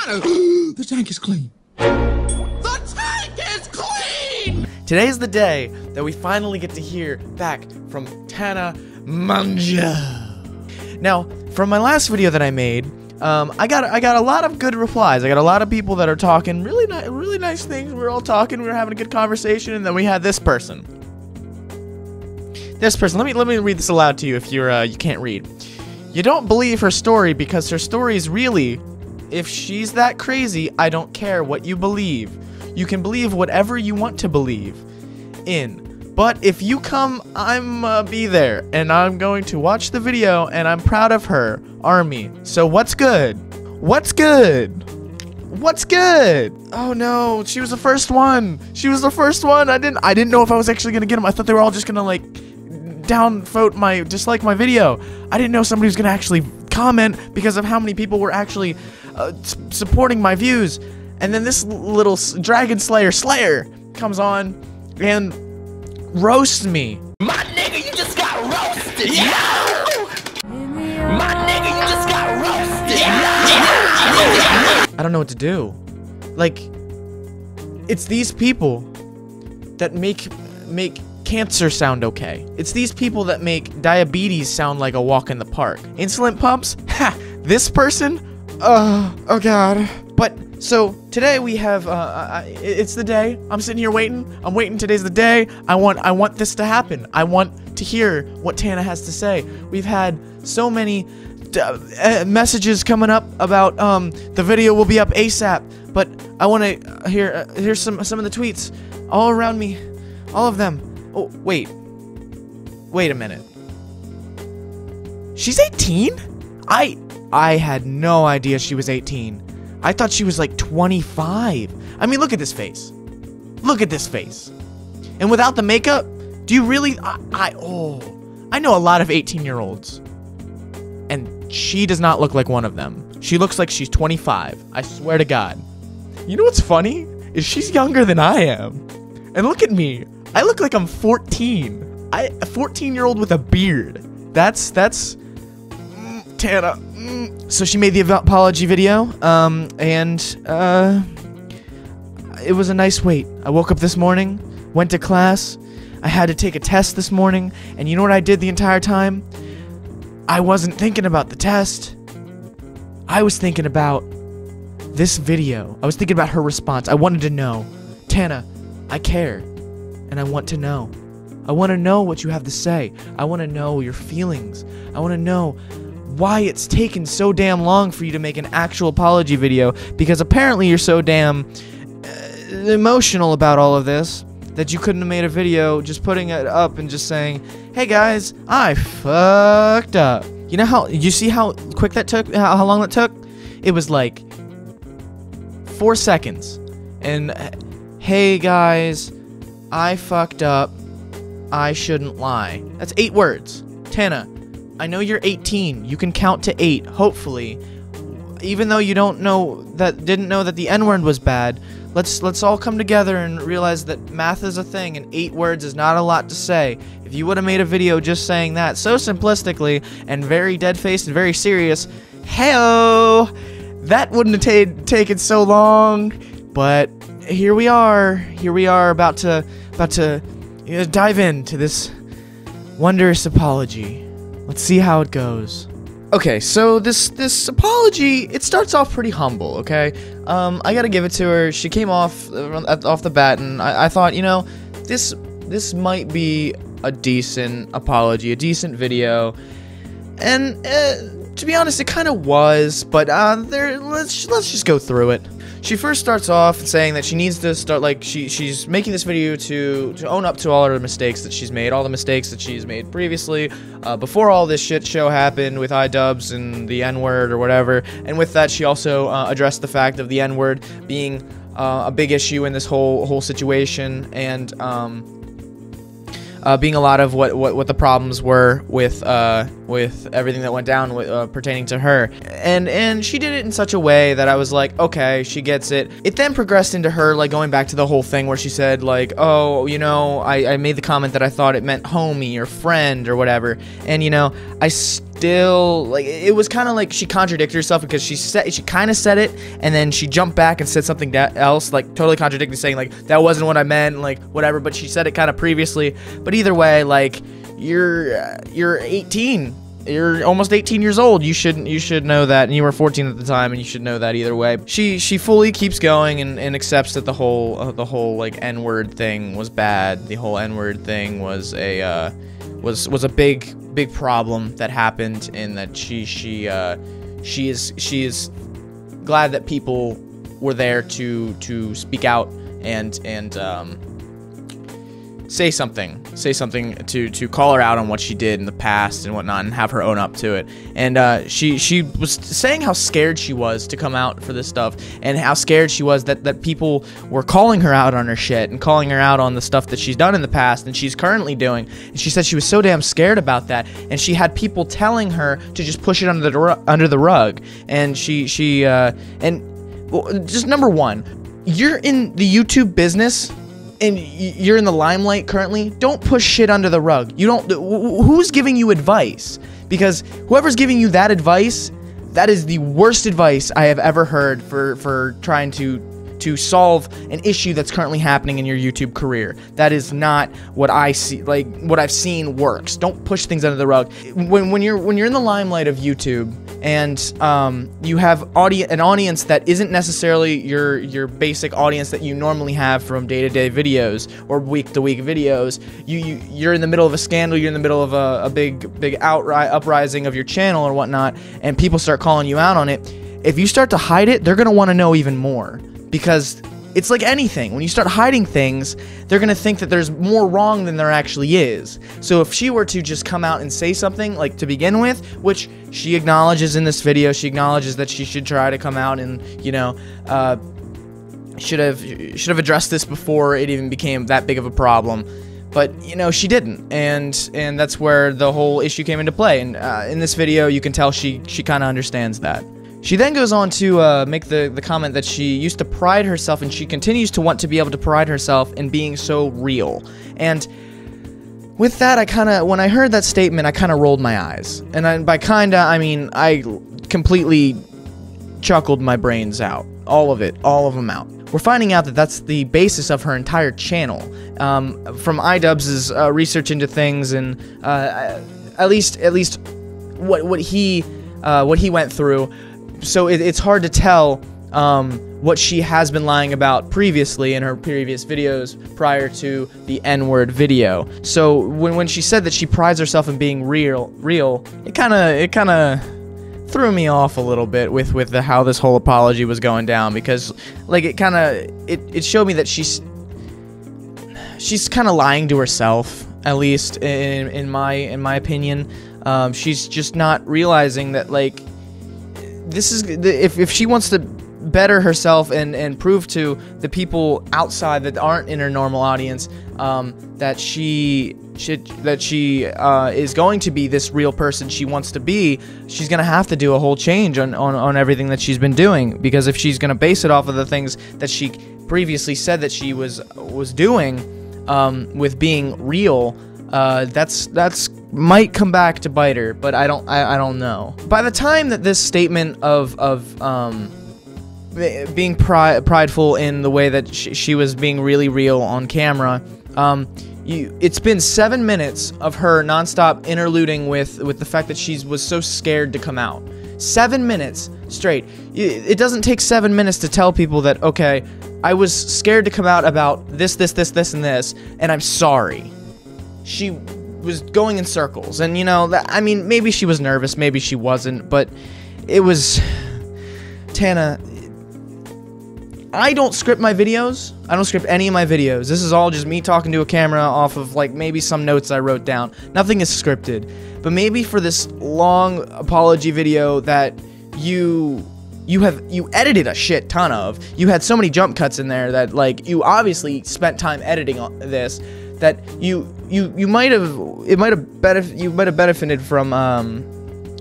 Tana! The tank is clean. The tank is clean! Today's the day that we finally get to hear back from Tana Manja. Now, from my last video that I made, I got a lot of good replies. I got a lot of people that are talking really nice things. We were all talking, we were having a good conversation, and then we had this person. Let me read this aloud to you if you can't read. You don't believe her story because her story is really, if she's that crazy, I don't care what you believe. You can believe whatever you want to believe in. But if you come, I'm be there, and I'm going to watch the video, and I'm proud of her, Army. So what's good? What's good? What's good? Oh no, she was the first one. She was the first one. I didn't know if I was actually gonna get them. I thought they were all just gonna like dislike my video. I didn't know somebody was gonna actually comment because of how many people were actually supporting my views. And then this little Dragon Slayer comes on and roasts me. My nigga, you just got roasted. Yeah. My nigga, you just got roasted. Yeah. I don't know what to do. Like, it's these people that make cancer sound okay. It's these people that make diabetes sound like a walk in the park. Insulin pumps? Ha! This person? Oh god. But, so, today we have, it's the day. I'm sitting here waiting. I'm waiting. Today's the day. I want this to happen. I want to hear what Tana has to say. We've had so many messages coming up about, the video will be up ASAP. But I want to hear some of the tweets all around me. All of them. Oh, wait a minute. She's 18? I had no idea she was 18. I thought she was like 25. I mean, look at this face. Look at this face. And without the makeup, do you really, I know a lot of 18-year-olds. And she does not look like one of them. She looks like she's 25. I swear to God. You know what's funny? Is she's younger than I am. And look at me. I look like I'm 14. A 14-year-old with a beard. That's Tana. So she made the apology video, and it was a nice wait. I woke up this morning, went to class, I had to take a test this morning, and you know what I did the entire time? I wasn't thinking about the test. I was thinking about this video. I was thinking about her response. I wanted to know. Tana, I care, and I want to know. I want to know what you have to say. I want to know your feelings. I want to know why it's taken so damn long for you to make an actual apology video, because apparently you're so damn emotional about all of this that you couldn't have made a video just putting it up and just saying, hey guys, I fucked up. You know how, you see how quick that took, how long that took? It was like 4 seconds. And hey guys, I fucked up, I shouldn't lie. That's 8 words. Tana, I know you're 18. You can count to 8, hopefully. Even though you didn't know that the N-word was bad, let's all come together and realize that math is a thing and 8 words is not a lot to say. If you would have made a video just saying that so simplistically and very dead-faced and very serious, hey-o, that wouldn't have taken so long. But here we are. Here we are about to dive into this wondrous apology. Let's see how it goes. Okay, so this apology, it starts off pretty humble, okay? I gotta give it to her. She came off the bat, and I thought, you know, this might be a decent apology, a decent video. And to be honest, it kind of was, but let's just go through it. She first starts off saying that she needs to start, like, she's making this video to own up to all her mistakes that she's made, all the mistakes that she's made previously, before all this shit show happened with iDubbbz and the N-word or whatever. And with that, she also addressed the fact of the N-word being a big issue in this whole situation, and being a lot of what the problems were with everything that went down with, pertaining to her, and she did it in such a way that I was like, okay, she gets it. It then progressed into her like going back to the whole thing where she said like, oh, you know, I made the comment that I thought it meant homie or friend or whatever, and you know, I still, like, it was kind of like she contradicted herself, because she kind of said it and then she jumped back and said something else, like totally contradicting, saying like that wasn't what I meant, like whatever, but she said it kind of previously. But either way, like, you're 18, you're almost 18 years old. You should know that, and you were 14 at the time, and you should know that either way. She fully keeps going and accepts that the whole like N-word thing was bad. The whole N-word thing was a big problem that happened, and that she is glad that people were there to speak out and say something to call her out on what she did in the past and whatnot, and have her own up to it. And she was saying how scared she was to come out for this stuff, and how scared she was that people were calling her out on her shit and calling her out on the stuff that she's done in the past and she's currently doing. And she said she was so damn scared about that, and she had people telling her to just push it under the rug. And well, just number one, you're in the YouTube business and you're in the limelight currently. Don't push shit under the rug. You don't. Who's giving you advice? Because whoever's giving you that advice, that is the worst advice I have ever heard for trying to solve an issue that's currently happening in your YouTube career. That is not what I see, like what I've seen works. Don't push things under the rug. When you're in the limelight of YouTube, and you have an audience that isn't necessarily your basic audience that you normally have from day-to-day videos or week-to-week videos. You're in the middle of a scandal, you're in the middle of a big uprising of your channel or whatnot, and people start calling you out on it. If you start to hide it, they're gonna want to know even more, because it's like anything. When you start hiding things, they're going to think that there's more wrong than there actually is. So if she were to just come out and say something, like to begin with, which she acknowledges in this video, she acknowledges that she should try to come out and, you know, should have addressed this before it even became that big of a problem. But, you know, she didn't, and that's where the whole issue came into play. And in this video, you can tell she kind of understands that. She then goes on to make the comment that she used to pride herself, and she continues to want to be able to pride herself in being so real. And with that, when I heard that statement, I kind of rolled my eyes. And by kinda, I mean, I completely chuckled my brains out. All of them out. We're finding out that that's the basis of her entire channel. From iDubbbz's research into things, and at least what he went through. So it's hard to tell what she has been lying about previously in her previous videos prior to the N-word video. So when she said that she prides herself in being real, it kind of threw me off a little bit with how this whole apology was going down, because like it showed me that she's kind of lying to herself, at least in my opinion. She's just not realizing that, like, this is if she wants to better herself and prove to the people outside that aren't in her normal audience that she is going to be this real person she wants to be, she's gonna have to do a whole change on everything that she's been doing. Because if she's gonna base it off of the things that she previously said that she was doing with being real, that's might come back to bite her, but I don't know. By the time that this statement of being prideful in the way that she was being really real on camera, it's been 7 minutes of her nonstop interluding with the fact that she was so scared to come out. 7 minutes straight. It doesn't take 7 minutes to tell people that, okay, I was scared to come out about this, and this, and I'm sorry. She was going in circles, and you know, I mean, maybe she was nervous, maybe she wasn't, but it was... Tana, I don't script my videos. I don't script any of my videos. This is all just me talking to a camera off of, like, maybe some notes I wrote down. Nothing is scripted. But maybe for this long apology video that you edited a shit ton of, you had so many jump cuts in there that, like, you obviously spent time editing this, that you might have benefited from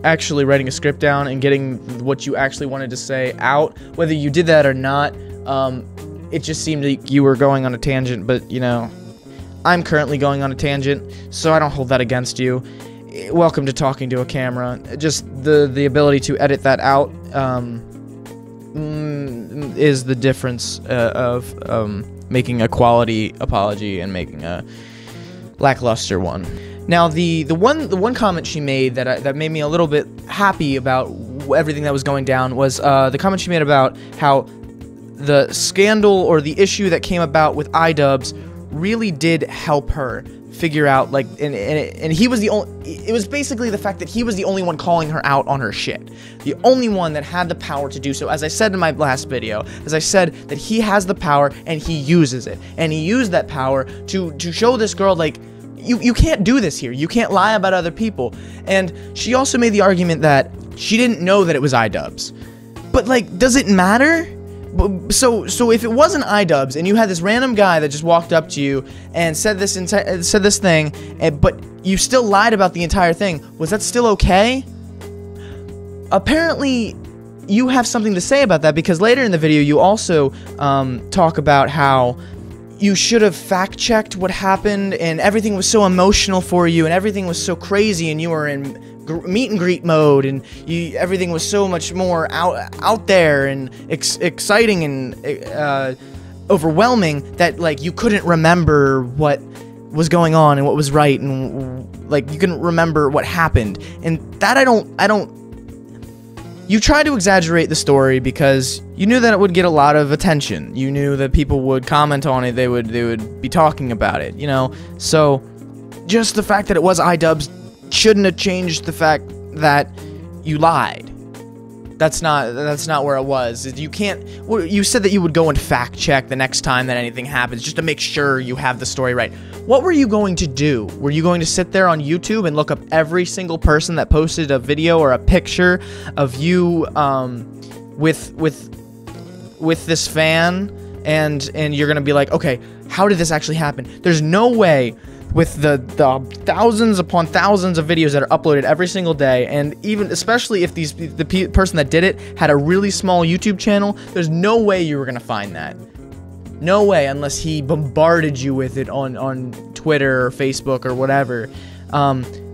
actually writing a script down and getting what you actually wanted to say out. Whether you did that or not, it just seemed like you were going on a tangent, but, you know, I'm currently going on a tangent, so I don't hold that against you. Welcome to talking to a camera. Just the ability to edit that out is the difference of making a quality apology and making a lackluster one. Now, the one comment she made that made me a little bit happy about everything that was going down was the comment she made about how the scandal or the issue that came about with iDubbbz really did help her figure out, like, and he was the only, it was basically the fact that he was the only one calling her out on her shit. The only one that had the power to do so. As I said in my last video, as I said, that he has the power and he uses it. And he used that power to show this girl, like, you can't do this here. You can't lie about other people. And she also made the argument that she didn't know that it was iDubbbz. But, like, does it matter? So if it wasn't iDubbbz and you had this random guy that just walked up to you and said this thing, but you still lied about the entire thing, was that still okay? Apparently, you have something to say about that, because later in the video you also talk about how you should have fact-checked what happened, and everything was so emotional for you, and everything was so crazy, and you were in meet and greet mode, and everything was so much more out there and exciting and overwhelming that, like, you couldn't remember what was going on and what was right, and, like, you couldn't remember what happened. And that I don't. You tried to exaggerate the story because you knew that it would get a lot of attention. You knew that people would comment on it. They would be talking about it, you know. So just the fact that it was iDubbbz shouldn't have changed the fact that you lied. That's not where it was. You can't. You said that you would go and fact check the next time that anything happens, just to make sure you have the story right. What were you going to do? Were you going to sit there on YouTube and look up every single person that posted a video or a picture of you with this fan, and you're gonna be like, okay, how did this actually happen? There's no way. With the thousands upon thousands of videos that are uploaded every single day, and even especially if the person that did it had a really small YouTube channel, there's no way you were gonna find that. No way, unless he bombarded you with it on Twitter or Facebook or whatever.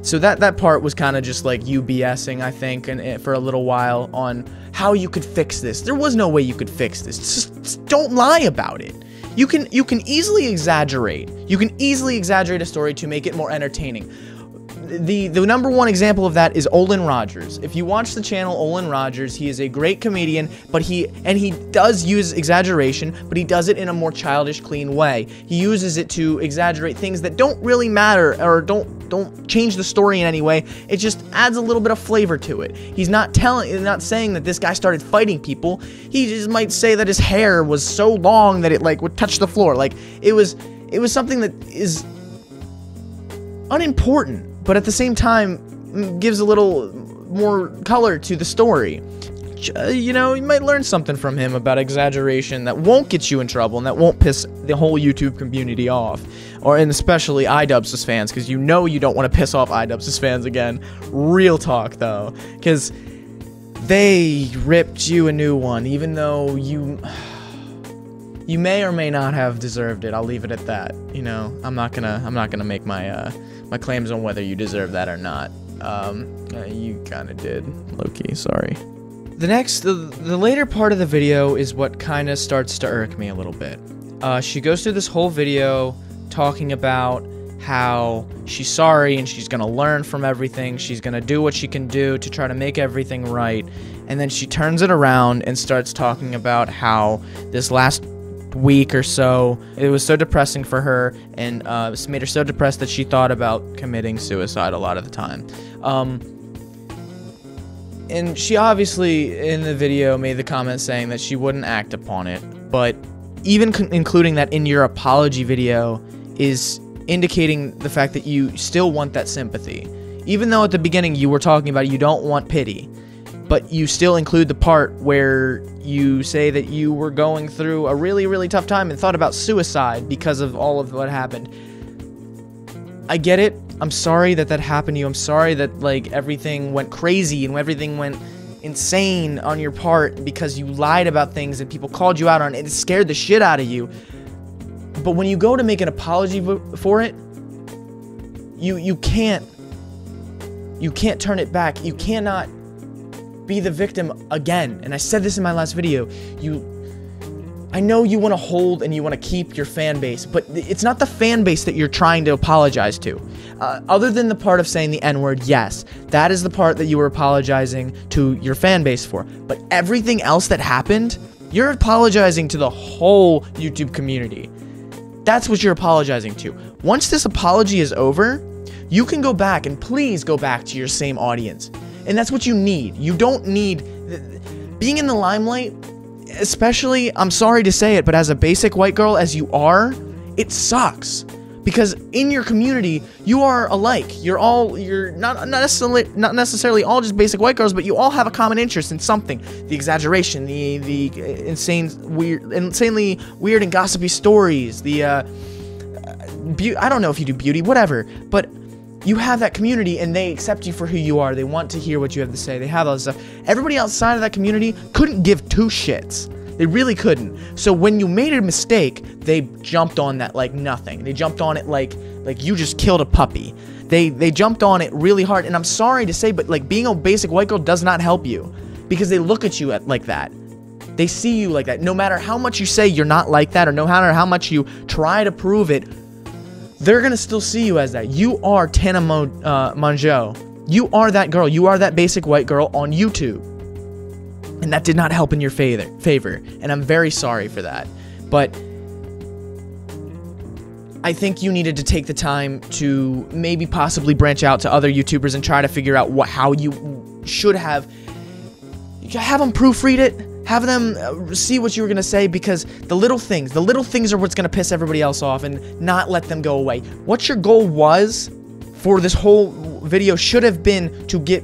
So that part was kind of just like you BSing, I think, and for a little while on how you could fix this. There was no way you could fix this. Just don't lie about it. You can easily exaggerate. You can easily exaggerate a story to make it more entertaining. The number one example of that is Olin Rogers. If you watch the channel Olin Rogers, he is a great comedian, but he does use exaggeration, but he does it in a more childish, clean way. He uses it to exaggerate things that don't really matter or don't change the story in any way. It just adds a little bit of flavor to it. He's not saying that this guy started fighting people. He just might say that his hair was so long that it, like, would touch the floor. Like, it was something that is unimportant, but at the same time gives a little more color to the story. You know, you might learn something from him about exaggeration that won't get you in trouble and that won't piss the whole YouTube community off, and especially iDubbbz's fans, because you know you don't want to piss off iDubbbz's fans again. Real talk, though, because they ripped you a new one, even though you may or may not have deserved it. I'll leave it at that. You know, I'm not gonna make my claims on whether you deserve that or not. You kind of did, low-key, sorry. The later part of the video is what kind of starts to irk me a little bit. She goes through this whole video talking about how she's sorry and she's gonna learn from everything. She's gonna do what she can do to try to make everything right. And then she turns it around and starts talking about how this last week or so, it was so depressing for her, and it made her so depressed that she thought about committing suicide a lot of the time. And she obviously, in the video, made the comment saying that she wouldn't act upon it, but even including that in your apology video is indicating the fact that you still want that sympathy. Even though at the beginning you were talking about you don't want pity, but you still include the part where you say that you were going through a really, really tough time and thought about suicide because of all of what happened. I get it. I'm sorry that happened to you. I'm sorry that, like, everything went crazy and everything went insane on your part because you lied about things and people called you out on it. It scared the shit out of you. But when you go to make an apology for it, you can't turn it back. You cannot be the victim again. And I said this in my last video. I know you want to hold and you want to keep your fan base, but it's not the fan base that you're trying to apologize to. Other than the part of saying the N-word, yes, that is the part that you were apologizing to your fan base for. But everything else that happened, you're apologizing to the whole YouTube community. That's what you're apologizing to. Once this apology is over, you can go back and please go back to your same audience. And that's what you need. You don't need being in the limelight. Especially, I'm sorry to say it, but as a basic white girl as you are, it sucks. Because in your community, you are alike. You're not necessarily all just basic white girls, but you all have a common interest in something. The exaggeration, the insanely weird and gossipy stories, I don't know if you do beauty, whatever, but you have that community and they accept you for who you are. They want to hear what you have to say. They have all this stuff. Everybody outside of that community couldn't give two shits. They really couldn't. So when you made a mistake, they jumped on that like nothing. They jumped on it like you just killed a puppy. They jumped on it really hard. And I'm sorry to say, but like being a basic white girl does not help you because they look at you like that. They see you like that. No matter how much you say you're not like that or no matter how much you try to prove it, they're gonna still see you as that. You are Tana Mongeau. You are that girl. You are that basic white girl on YouTube. And that did not help in your favor. And I'm very sorry for that. But I think you needed to take the time to maybe possibly branch out to other YouTubers and try to figure out how you should have them proofread it. Have them see what you were going to say, because the little things are what's going to piss everybody else off and not let them go away. What your goal was for this whole video should have been to get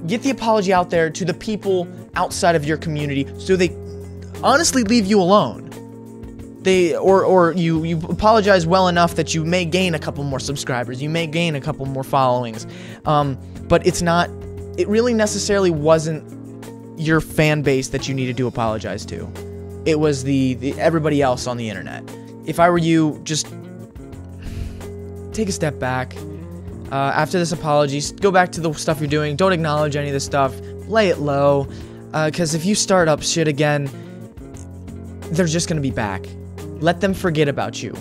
the apology out there to the people outside of your community so they honestly leave you alone. Or you apologize well enough that you may gain a couple more subscribers, you may gain a couple more followings. But it really necessarily wasn't your fan base that you needed to apologize to. It was the everybody else on the internet. If I were you, just take a step back. After this apology, go back to the stuff you're doing. Don't acknowledge any of this stuff. Lay it low. Because if you start up shit again, they're just going to be back. Let them forget about you.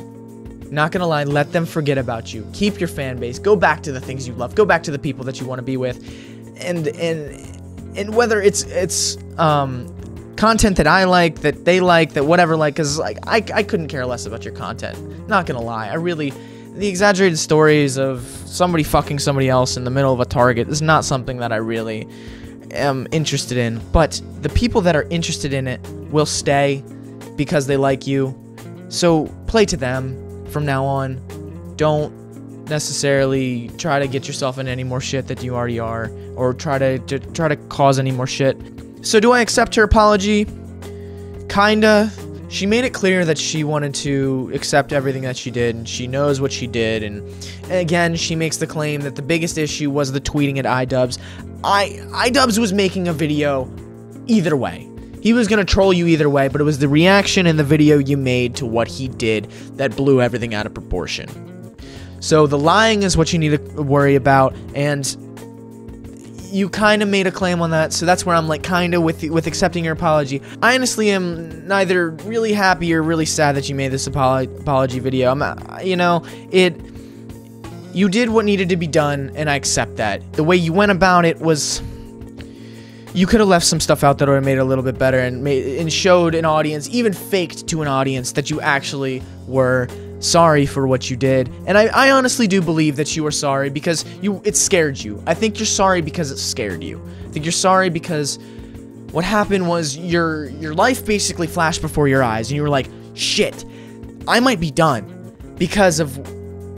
Not going to lie, let them forget about you. Keep your fan base. Go back to the things you love. Go back to the people that you want to be with. And whether it's content that I like, that they like, that whatever, like, because like I couldn't care less about your content. Not going to lie. The exaggerated stories of somebody fucking somebody else in the middle of a Target is not something that I really am interested in. But the people that are interested in it will stay because they like you. So play to them from now on. Don't necessarily try to get yourself in any more shit that you already are, or try to cause any more shit. So do I accept her apology? Kinda. She made it clear that she wanted to accept everything that she did, and she knows what she did, and again, she makes the claim that the biggest issue was the tweeting at iDubbbz. iDubbbz was making a video either way. He was gonna troll you either way, but it was the reaction in the video you made to what he did that blew everything out of proportion. So the lying is what you need to worry about, and you kind of made a claim on that, so that's where I'm like kind of with accepting your apology. I honestly am neither really happy or really sad that you made this apology video. You did what needed to be done, and I accept that. The way you went about it was, you could have left some stuff out that would have made it a little bit better and showed an audience, even faked to an audience, that you actually were sorry for what you did. And I honestly do believe that you were sorry because it scared you. I think you're sorry because it scared you. I think you're sorry because what happened was your life basically flashed before your eyes, and you were like, shit, I might be done. Because of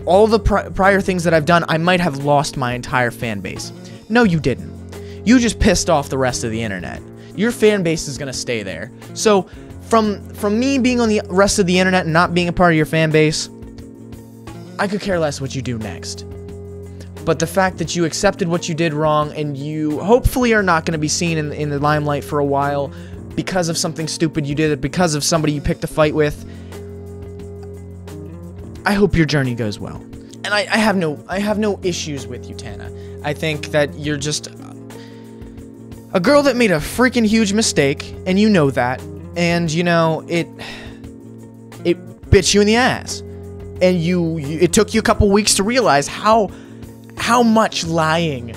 all the prior things that I've done, I might have lost my entire fan base. No, you didn't. You just pissed off the rest of the internet. Your fan base is gonna stay there. So from me being on the rest of the internet and not being a part of your fan base, I could care less what you do next. But the fact that you accepted what you did wrong and you hopefully are not going to be seen in the limelight for a while because of something stupid you did, because of somebody you picked a fight with, I hope your journey goes well. And I have no issues with you, Tana. I think that you're just a girl that made a freaking huge mistake, and you know that. And you know it bit you in the ass, and it took you a couple weeks to realize how much lying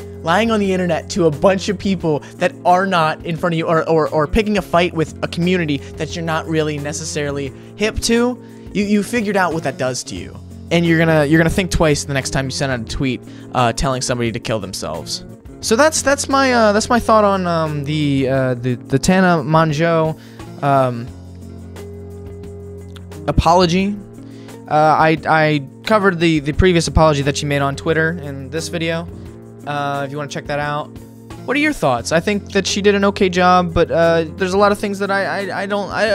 on the internet to a bunch of people that are not in front of you, or picking a fight with a community that you're not really necessarily hip to. You figured out what that does to you, and you're gonna think twice the next time you send out a tweet telling somebody to kill themselves. So that's my thought on the Tana Mongeau apology. I covered the previous apology that she made on Twitter in this video. If you want to check that out. What are your thoughts? I think that she did an okay job, but there's a lot of things that I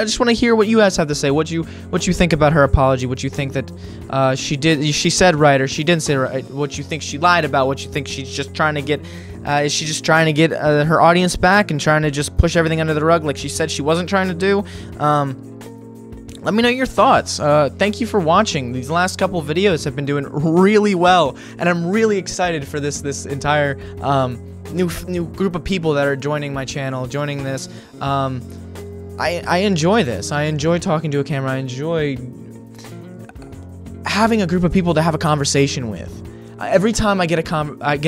just want to hear what you guys have to say. What you think about her apology? What you think that she said right or she didn't say right? What you think she lied about? What you think she's just trying to get? Is she just trying to get her audience back and trying to just push everything under the rug like she said she wasn't trying to do? Let me know your thoughts. Thank you for watching. These last couple videos have been doing really well, and I'm really excited for this entire new group of people that are joining my channel, joining this. I enjoy this. I enjoy talking to a camera. I enjoy having a group of people to have a conversation with. Every time I get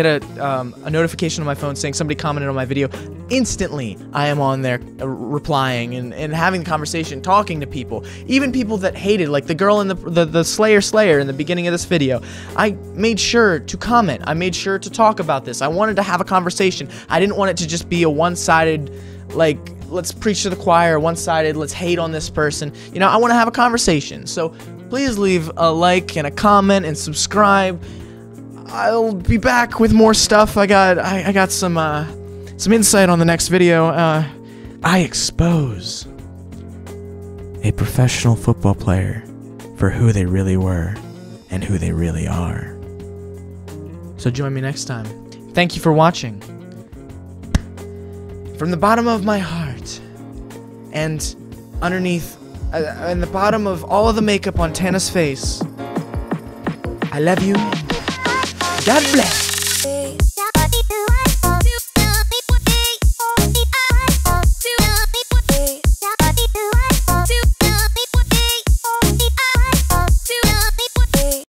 a notification on my phone saying somebody commented on my video, instantly I am on there replying and having the conversation, talking to people, even people that hated, like the girl in the Slayer in the beginning of this video. I made sure to comment. I made sure to talk about this. I wanted to have a conversation. I didn't want it to just be a one-sided, like, let's preach to the choir, one-sided, let's hate on this person. You know, I want to have a conversation. So please leave a like and a comment and subscribe. I'll be back with more stuff. I got some insight on the next video. I expose a professional football player for who they really were and who they really are. So join me next time. Thank you for watching. From the bottom of my heart and underneath, in the bottom of all of the makeup on Tana's face, I love you. God bless.